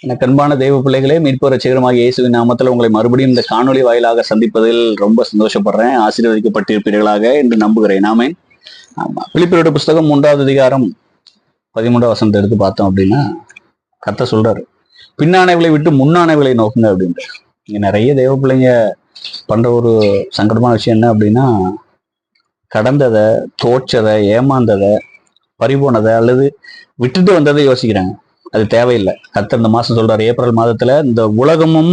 எனக்கு அன்பான தெய்வ பிள்ளைகளே, மீட்பு ரட்சகருமாகிய இயேசுவின் நாமத்தில் உங்களை மறுபடியும் இந்த காணொளி வாயிலாக சந்திப்பதில் ரொம்ப சந்தோஷப்படுறேன். ஆசீர்வதிக்கப்பட்டிருப்பீர்களாக என்று நம்புகிறேன். ஆமென். ஆமா, பிலிப்பியருடைய புஸ்தகம் 3வது அதிகாரம் 13வது வசனத்தை எடுத்து பார்த்தோம் அப்படின்னா, கர்த்தர் சொல்றாரு, பின்னானவைகளை விட்டு முன்னானவைகளை நோக்குங்க அப்படின்ட்டு. இங்க நிறைய தெய்வ பிள்ளைங்க பண்ற ஒரு சங்கடமான விஷயம் என்ன அப்படின்னா, கடந்ததை, தோற்றதை, ஏமாந்ததை, பறிபோனதை அல்லது விட்டுட்டு வந்ததை யோசிக்கிறாங்க. அது தேவையில்லை. கர்த்தர் இந்த மாசம் சொல்றாரு, ஏப்ரல் மாதத்துல இந்த உலகமும்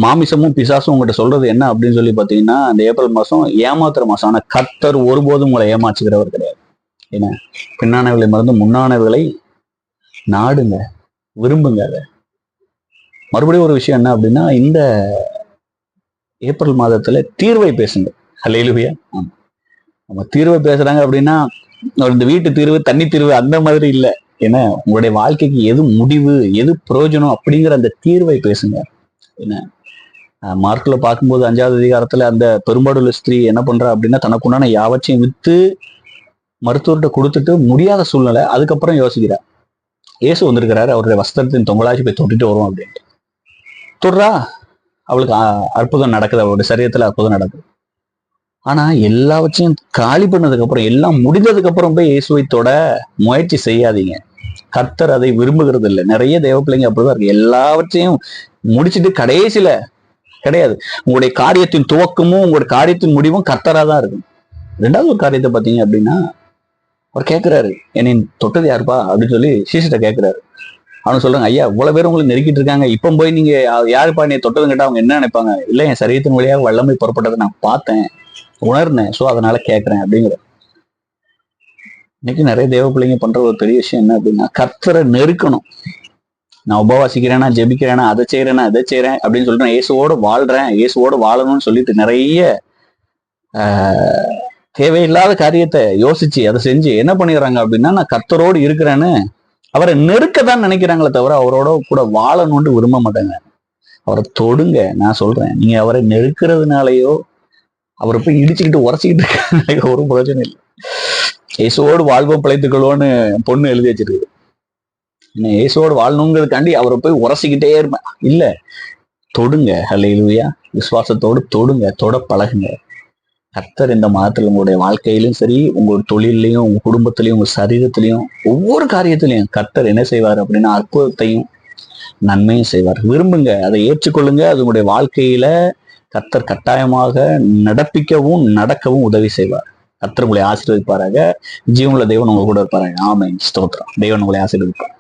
மாமிசமும் பிசாசும் உங்ககிட்ட சொல்றது என்ன அப்படின்னு சொல்லி பாத்தீங்கன்னா, அந்த ஏப்ரல் மாசம் ஏமாத்துற மாசம். ஆனா கர்த்தர் ஒருபோதும் உங்களை ஏமாற்றுகிறவர் கிடையாது. ஏன்னா பின்னானவைகளை மறந்து முன்னானவைகளை நாடுங்க, விரும்புங்க. அதை மறுபடியும் ஒரு விஷயம் என்ன அப்படின்னா, இந்த ஏப்ரல் மாதத்துல தீர்வை பேசுங்க. ஹல்லேலூயா. ஆமா, நம்ம தீர்வை பேசுறாங்க அப்படின்னா இந்த வீட்டு தீர்வு, தண்ணி தீர்வு அந்த மாதிரி இல்லை. ஏன்னா உங்களுடைய வாழ்க்கைக்கு எது முடிவு, எது பிரயோஜனம் அப்படிங்கிற அந்த தீர்வை பேசுங்க. என்ன மார்க்ல பார்க்கும்போது 5வது அதிகாரத்துல அந்த பெரும்பாடுள்ள ஸ்திரீ என்ன பண்றா அப்படின்னா, தனக்குண்டான யாவற்றையும் வித்து மருத்துவர்கிட்ட கொடுத்துட்டு முடியாத சூழ்நிலை, அதுக்கப்புறம் யோசிக்கிறா. இயேசு வந்திருக்கிறாரு, அவருடைய வஸ்திரத்தின் தொங்கலாச்சு போய் தொட்டுட்டு வரும் அப்படின்ட்டு தொடுறா. அவளுக்கு அற்புதம் நடக்குது, அவருடைய சரீரத்துல அற்புதம் நடக்குது. ஆனா எல்லாவற்றையும் காலி பண்ணதுக்கு அப்புறம், எல்லாம் முடிந்ததுக்கு அப்புறம் போய் இயேசுவை தொட முயற்சி செய்யாதீங்க. கர்த்தர் அதை விரும்புகிறது இல்லை. நிறைய தேவ பிள்ளைங்க அப்படிதான் இருக்கு. எல்லாவற்றையும் முடிச்சுட்டு கடைசியில கிடையாது. உங்களுடைய காரியத்தின் துவக்கமும் உங்களுடைய காரியத்தின் முடிவும் கர்த்தரா தான் இருக்கும். 2வது ஒரு காரியத்தை பார்த்தீங்க அப்படின்னா, அவர் கேட்கிறாரு, என்னை தொட்டது யாருப்பா அப்படின்னு சொல்லி சீசிட்ட கேட்கிறாரு. அவனு சொல்றாங்க, ஐயா இவ்வளவு பேர் உங்களுக்கு நெருக்கிட்டு இருக்காங்க, இப்ப போய் நீங்க யாருப்பா என்னை தொட்டதுன்னு கேட்டா அவங்க என்ன நினைப்பாங்க? இல்ல, என் சரீரத்தின் வழியாக வல்லமை புறப்பட்டதை நான் பார்த்தேன், உணர்ந்தேன், சோ அதனால கேட்கிறேன் அப்படிங்கிற. இன்னைக்கு நிறைய தேவ பிள்ளைங்க பண்ற ஒரு பெரிய விஷயம் என்ன அப்படின்னா, கர்த்தரை நெருக்கணும். நான் உபவாசிக்கிறேன்னா, ஜெபிக்கிறேன்னா, அதை செய்யறேன்னா, அதை செய்யறேன் அப்படின்னு சொல்லிட்டு இயேசுவோட வாழ்றேன், இயேசுவோட வாழணும்னு சொல்லிட்டு நிறைய தேவையில்லாத காரியத்தை யோசிச்சு அதை செஞ்சு என்ன பண்ணிடுறாங்க அப்படின்னா, நான் கர்த்தரோடு இருக்கிறேன்னு அவரை நெருக்கதான் நினைக்கிறாங்களே தவிர அவரோட கூட வாழணும்னு விரும்ப மாட்டாங்க. அவரை தொடுங்க. நான் சொல்றேன், நீங்க அவரை நெருக்கிறதுனாலயோ அவரை போய் இடிச்சுக்கிட்டு உரைச்சிக்கிட்டு இருக்க ஒரு பிரயோஜனம் இல்லை. இயேசுவோடு வாழ்வோம் பிழைத்துக்கொள்வோன்னு பொண்ணு எழுதி வச்சிருக்கு. இயேசுவோடு வாழணுங்கிறதுக்காண்டி அவரை போய் உரசிக்கிட்டே இருப்பேன் இல்ல. தொடுங்க. ஹல்லேலூயா. விசுவாசத்தோடு தொடுங்க, தொட பழகுங்க. கர்த்தர் இந்த மாதத்துல உங்களுடைய வாழ்க்கையிலும் சரி, உங்களோட தொழிலையும், உங்க குடும்பத்திலையும், உங்க சரீரத்திலையும், ஒவ்வொரு காரியத்திலையும் கர்த்தர் என்ன செய்வார் அப்படின்னா, அற்புதத்தையும் நன்மையும் செய்வார். விரும்புங்க, அதை ஏற்றுக்கொள்ளுங்க. அது உங்களுடைய வாழ்க்கையில கர்த்தர் கட்டாயமாக நடப்பிக்கவும் நடக்கவும் உதவி செய்வார். கர்த்தர் உங்களை ஆசீர்வதிப்பாராக. ஜீவனுள்ள தேவன் உங்க கூட இருப்பாராங்க. ஆமென். ஸ்தோத்திரம். தேவன் உங்களை ஆசீர்வதிப்பார்.